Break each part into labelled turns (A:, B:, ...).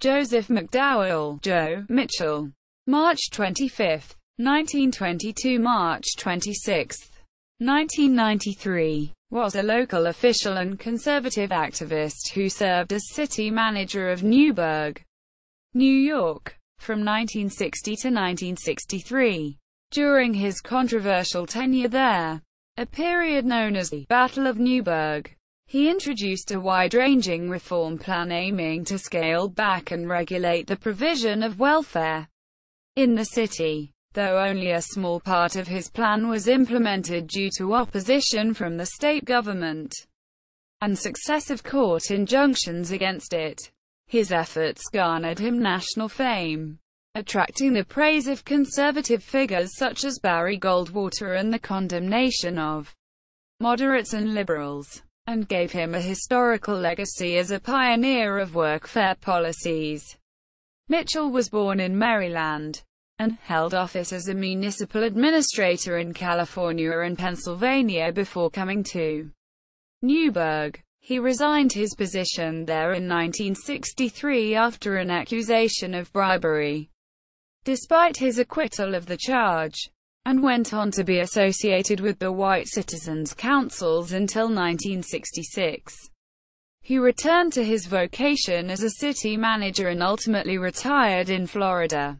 A: Joseph McDowell, Joe Mitchell, March 25, 1922 – March 26, 1993, was a local official and conservative activist who served as city manager of Newburgh, New York, from 1960 to 1963. During his controversial tenure there, a period known as the Battle of Newburgh, he introduced a wide-ranging reform plan aiming to scale back and regulate the provision of welfare in the city, though only a small part of his plan was implemented due to opposition from the state government and successive court injunctions against it. His efforts garnered him national fame, attracting the praise of conservative figures such as Barry Goldwater and the condemnation of moderates and liberals, and gave him a historical legacy as a pioneer of workfare policies. Mitchell was born in Maryland, and held office as a municipal administrator in California and Pennsylvania before coming to Newburgh. He resigned his position there in 1963 after an accusation of bribery, despite his acquittal of the charge, and went on to be associated with the White Citizens' Councils until 1966. He returned to his vocation as a city manager and ultimately retired in Florida,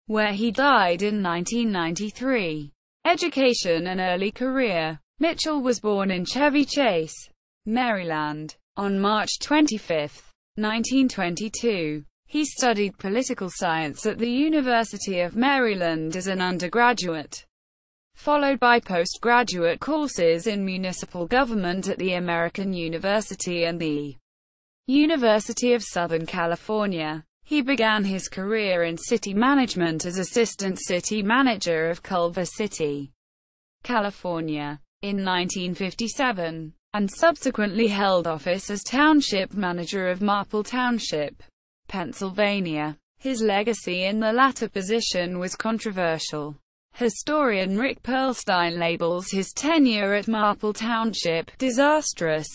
A: where he died in 1993. Education and early career. Mitchell was born in Chevy Chase, Maryland, on March 25, 1922. He studied political science at the University of Maryland as an undergraduate, followed by postgraduate courses in municipal government at the American University and the University of Southern California. He began his career in city management as assistant city manager of Culver City, California, in 1957, and subsequently held office as township manager of Marple Township, Pennsylvania. His legacy in the latter position was controversial. Historian Rick Perlstein labels his tenure at Marple Township disastrous.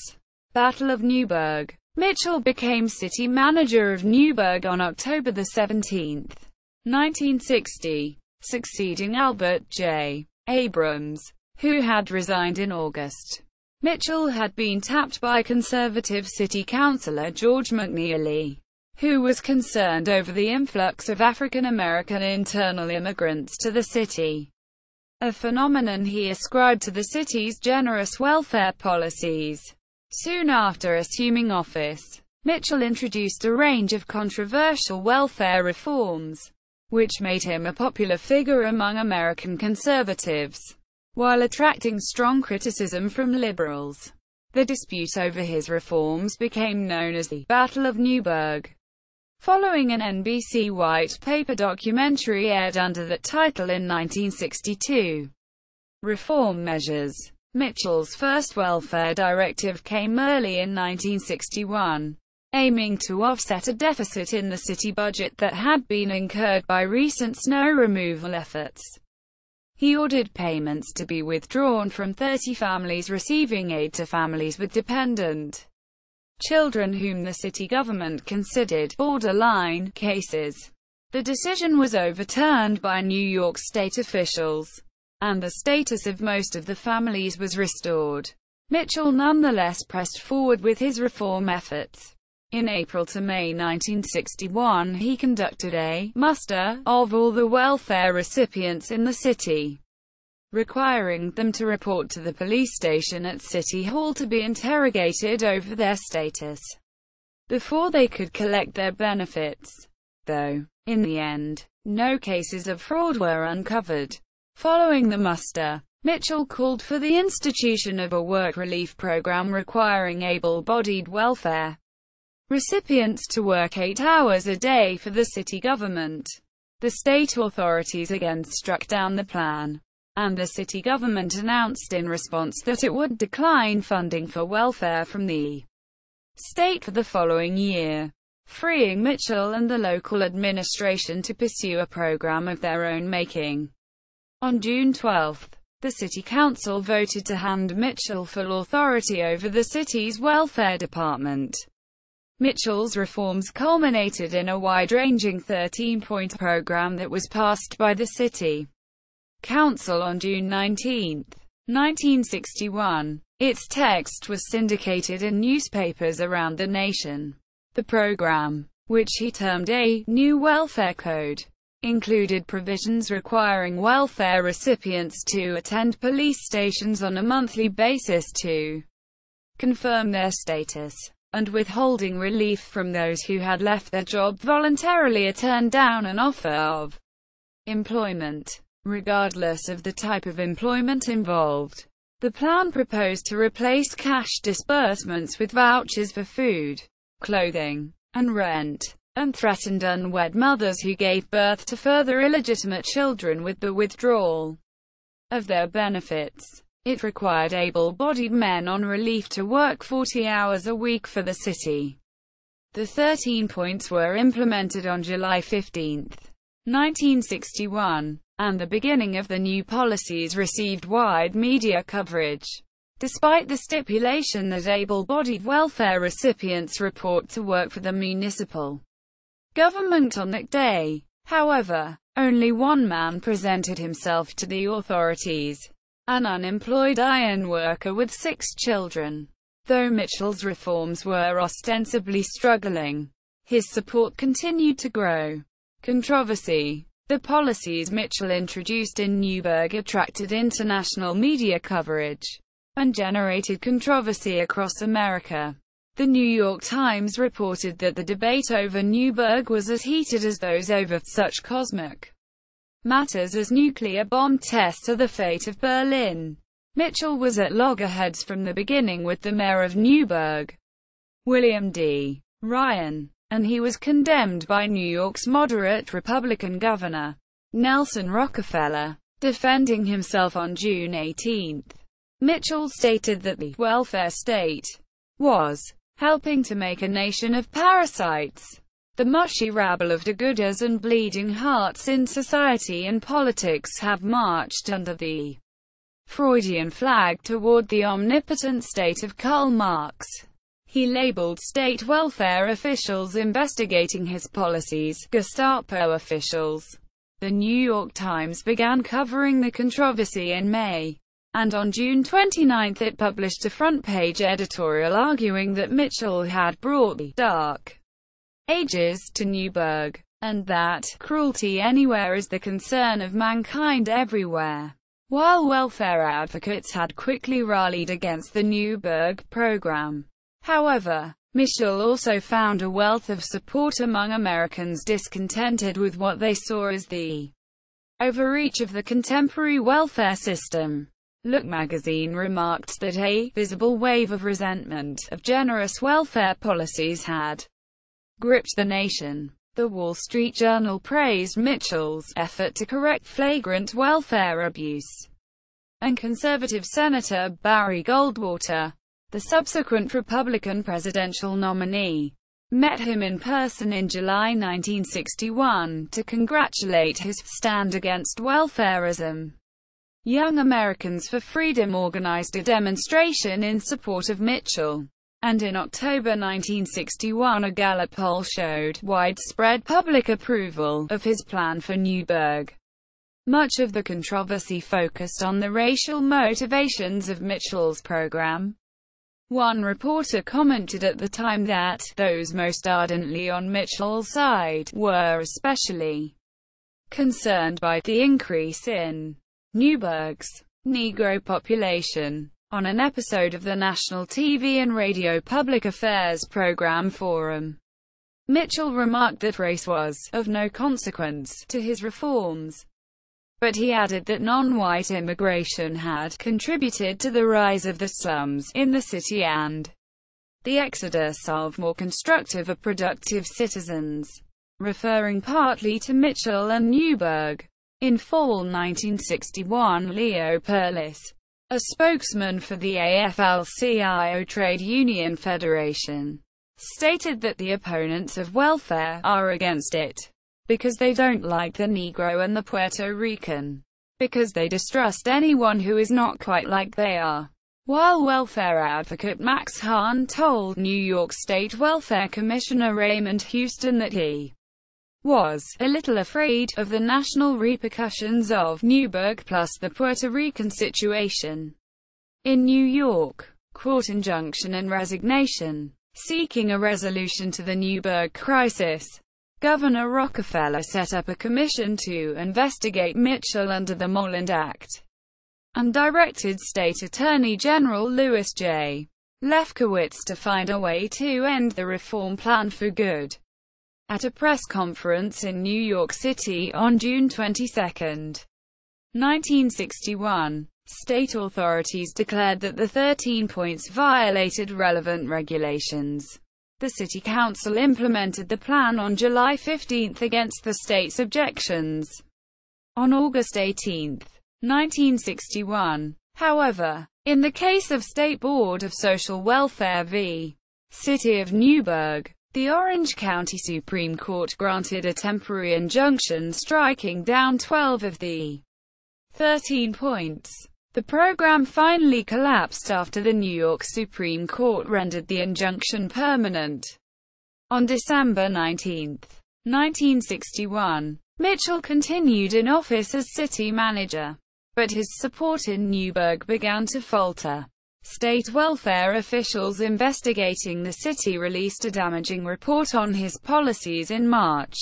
A: Battle of Newburgh. Mitchell became city manager of Newburgh on October 17, 1960, succeeding Albert J. Abrams, who had resigned in August. Mitchell had been tapped by conservative city councilor George McNeely, who was concerned over the influx of African-American internal immigrants to the city, a phenomenon he ascribed to the city's generous welfare policies. Soon after assuming office, Mitchell introduced a range of controversial welfare reforms, which made him a popular figure among American conservatives, while attracting strong criticism from liberals. The dispute over his reforms became known as the Battle of Newburgh, following an NBC white paper documentary aired under that title in 1962. Reform measures. Mitchell's first welfare directive came early in 1961, aiming to offset a deficit in the city budget that had been incurred by recent snow removal efforts. He ordered payments to be withdrawn from 30 families receiving aid to families with dependent children whom the city government considered borderline cases. The decision was overturned by New York state officials, and the status of most of the families was restored. Mitchell nonetheless pressed forward with his reform efforts. In April to May 1961 he conducted a muster of all the welfare recipients in the city, requiring them to report to the police station at City Hall to be interrogated over their status before they could collect their benefits. Though, in the end, no cases of fraud were uncovered. Following the muster, Mitchell called for the institution of a work relief program requiring able-bodied welfare recipients to work 8 hours a day for the city government. The state authorities again struck down the plan, and the city government announced in response that it would decline funding for welfare from the state for the following year, freeing Mitchell and the local administration to pursue a program of their own making. On June 12, the City Council voted to hand Mitchell full authority over the city's welfare department. Mitchell's reforms culminated in a wide-ranging 13-point program that was passed by the City Council on June 19, 1961. Its text was syndicated in newspapers around the nation. The program, which he termed a new welfare code, included provisions requiring welfare recipients to attend police stations on a monthly basis to confirm their status, and withholding relief from those who had left their job voluntarily or turned down an offer of employment, regardless of the type of employment involved. The plan proposed to replace cash disbursements with vouchers for food, clothing, and rent, and threatened unwed mothers who gave birth to further illegitimate children with the withdrawal of their benefits. It required able-bodied men on relief to work 40 hours a week for the city. The 13 points were implemented on July 15, 1961, and the beginning of the new policies received wide media coverage, despite the stipulation that able-bodied welfare recipients report to work for the municipal government on that day. However, only one man presented himself to the authorities, an unemployed iron worker with 6 children. Though Mitchell's reforms were ostensibly struggling, his support continued to grow. Controversy. The policies Mitchell introduced in Newburgh attracted international media coverage and generated controversy across America. The New York Times reported that the debate over Newburgh was as heated as those over such cosmic matters as nuclear bomb tests or the fate of Berlin. Mitchell was at loggerheads from the beginning with the mayor of Newburgh, William D. Ryan, and he was condemned by New York's moderate Republican governor, Nelson Rockefeller. Defending himself on June 18, Mitchell stated that the welfare state was helping to make a nation of parasites. The mushy rabble of do-gooders and bleeding hearts in society and politics have marched under the Freudian flag toward the omnipotent state of Karl Marx. He labeled state welfare officials investigating his policies Gestapo officials. The New York Times began covering the controversy in May, and on June 29 it published a front-page editorial arguing that Mitchell had brought the dark ages to Newburgh, and that cruelty anywhere is the concern of mankind everywhere. While welfare advocates had quickly rallied against the Newburgh program, however, Mitchell also found a wealth of support among Americans discontented with what they saw as the overreach of the contemporary welfare system. Look magazine remarked that a visible wave of resentment of generous welfare policies had gripped the nation. The Wall Street Journal praised Mitchell's effort to correct flagrant welfare abuse, and conservative Senator Barry Goldwater, the subsequent Republican presidential nominee, met him in person in July 1961 to congratulate his stand against welfarism. Young Americans for Freedom organized a demonstration in support of Mitchell, and in October 1961 a Gallup poll showed widespread public approval of his plan for Newburgh. Much of the controversy focused on the racial motivations of Mitchell's program. One reporter commented at the time that those most ardently on Mitchell's side were especially concerned by the increase in Newburgh's Negro population. On an episode of the national TV and radio public affairs program Forum, Mitchell remarked that race was of no consequence to his reforms, but he added that non-white immigration had contributed to the rise of the slums in the city and the exodus of more constructive or productive citizens, referring partly to Mitchell and Newburgh. In fall 1961, Leo Perlis, a spokesman for the AFL-CIO Trade Union Federation, stated that the opponents of welfare are against it because they don't like the Negro and the Puerto Rican, because they distrust anyone who is not quite like they are, while welfare advocate Max Hahn told New York State Welfare Commissioner Raymond Houston that he was a little afraid of the national repercussions of Newburgh plus the Puerto Rican situation. In New York, court injunction and resignation. Seeking a resolution to the Newburgh crisis, Governor Rockefeller set up a commission to investigate Mitchell under the Moreland Act, and directed State Attorney General Louis J. Lefkowitz to find a way to end the reform plan for good. At a press conference in New York City on June 22, 1961, state authorities declared that the 13 points violated relevant regulations. The City Council implemented the plan on July 15 against the state's objections. On August 18, 1961, however, in the case of State Board of Social Welfare v. City of Newburgh, the Orange County Supreme Court granted a temporary injunction striking down 12 of the 13 points. The program finally collapsed after the New York Supreme Court rendered the injunction permanent. On December 19, 1961, Mitchell continued in office as city manager, but his support in Newburgh began to falter. State welfare officials investigating the city released a damaging report on his policies in March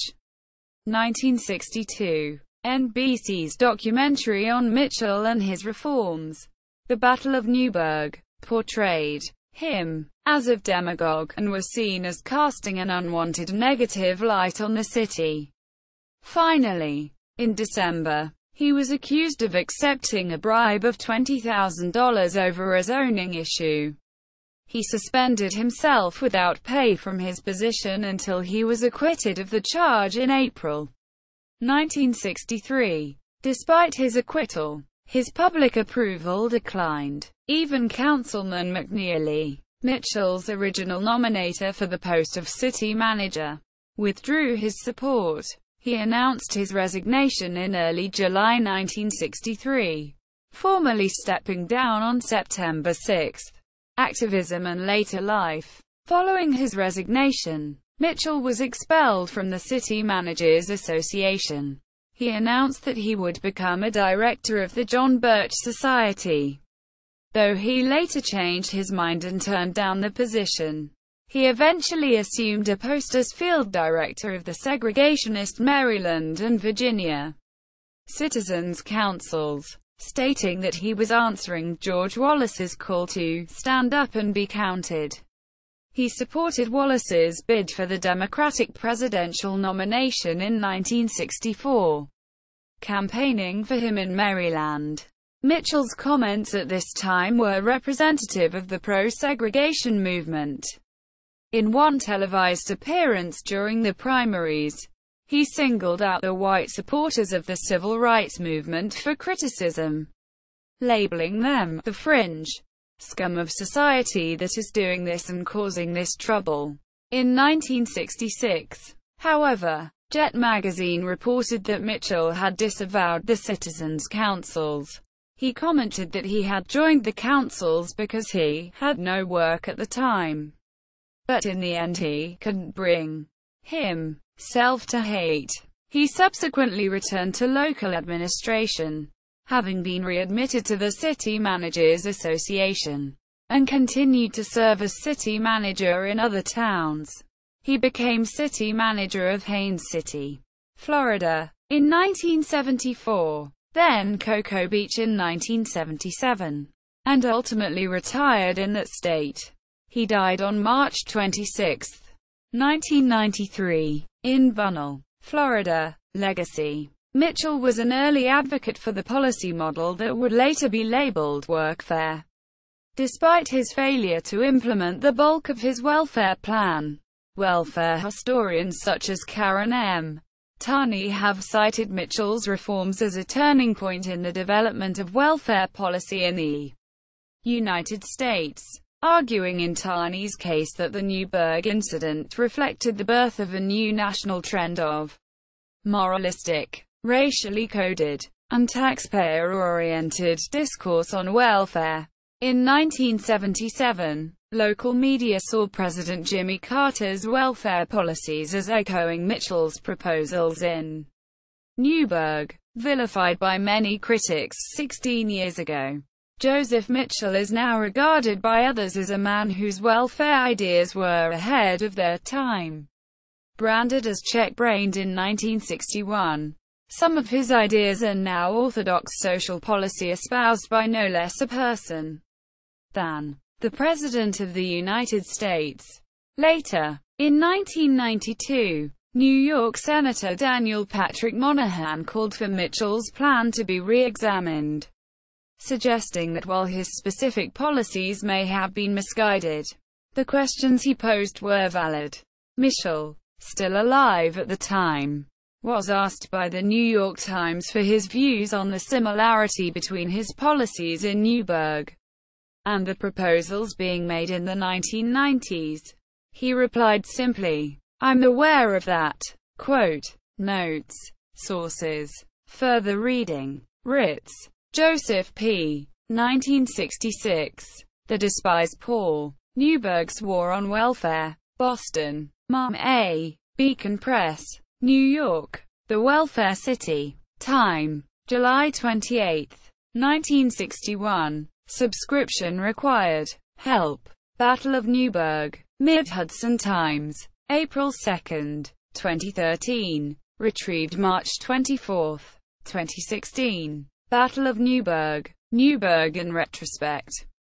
A: 1962. NBC's documentary on Mitchell and his reforms, The Battle of Newburgh, portrayed him as a demagogue, and was seen as casting an unwanted negative light on the city. Finally, in December, he was accused of accepting a bribe of $20,000 over a zoning issue. He suspended himself without pay from his position until he was acquitted of the charge in April 1963. Despite his acquittal, his public approval declined. Even Councilman McNeely, Mitchell's original nominator for the post of city manager, withdrew his support. He announced his resignation in early July 1963, formally stepping down on September 6. Activism and later life. Following his resignation, Mitchell was expelled from the City Managers Association. He announced that he would become a director of the John Birch Society, though he later changed his mind and turned down the position. He eventually assumed a post as field director of the segregationist Maryland and Virginia Citizens Councils, stating that he was answering George Wallace's call to stand up and be counted. He supported Wallace's bid for the Democratic presidential nomination in 1964, campaigning for him in Maryland. Mitchell's comments at this time were representative of the pro-segregation movement. In one televised appearance during the primaries, he singled out the white supporters of the civil rights movement for criticism, labeling them the fringe scum of society that is doing this and causing this trouble. In 1966, however, Jet magazine reported that Mitchell had disavowed the Citizens Councils. He commented that he had joined the councils because he had no work at the time, but in the end he couldn't bring himself to hate. He subsequently returned to local administration, having been readmitted to the City Managers Association, and continued to serve as city manager in other towns. He became city manager of Haines City, Florida, in 1974, then Cocoa Beach in 1977, and ultimately retired in that state. He died on March 26, 1993, in Bunnell, Florida. Legacy. Mitchell was an early advocate for the policy model that would later be labeled workfare. Despite his failure to implement the bulk of his welfare plan, welfare historians such as Karen M. Taney have cited Mitchell's reforms as a turning point in the development of welfare policy in the United States, arguing in Taney's case that the Newburgh incident reflected the birth of a new national trend of moralistic, racially coded, and taxpayer-oriented discourse on welfare. In 1977, local media saw President Jimmy Carter's welfare policies as echoing Mitchell's proposals in Newburgh. Vilified by many critics 16 years ago, Joseph Mitchell is now regarded by others as a man whose welfare ideas were ahead of their time. Branded as check-brained in 1961, some of his ideas are now orthodox social policy espoused by no less a person than the President of the United States. Later, in 1992, New York Senator Daniel Patrick Moynihan called for Mitchell's plan to be re-examined, suggesting that while his specific policies may have been misguided, the questions he posed were valid. Mitchell, still alive at the time, was asked by the New York Times for his views on the similarity between his policies in Newburgh and the proposals being made in the 1990s. He replied simply, "I'm aware of that." Quote, notes, sources. Further reading. Ritz, Joseph P. 1966. The Despised Poor. Newburgh's War on Welfare. Boston. Marm A. Beacon Press. New York. The Welfare City. Time. July 28, 1961. Subscription required. Help. Battle of Newburgh. Mid-Hudson Times. April 2, 2013. Retrieved March 24, 2016. Battle of Newburgh. Newburgh in retrospect.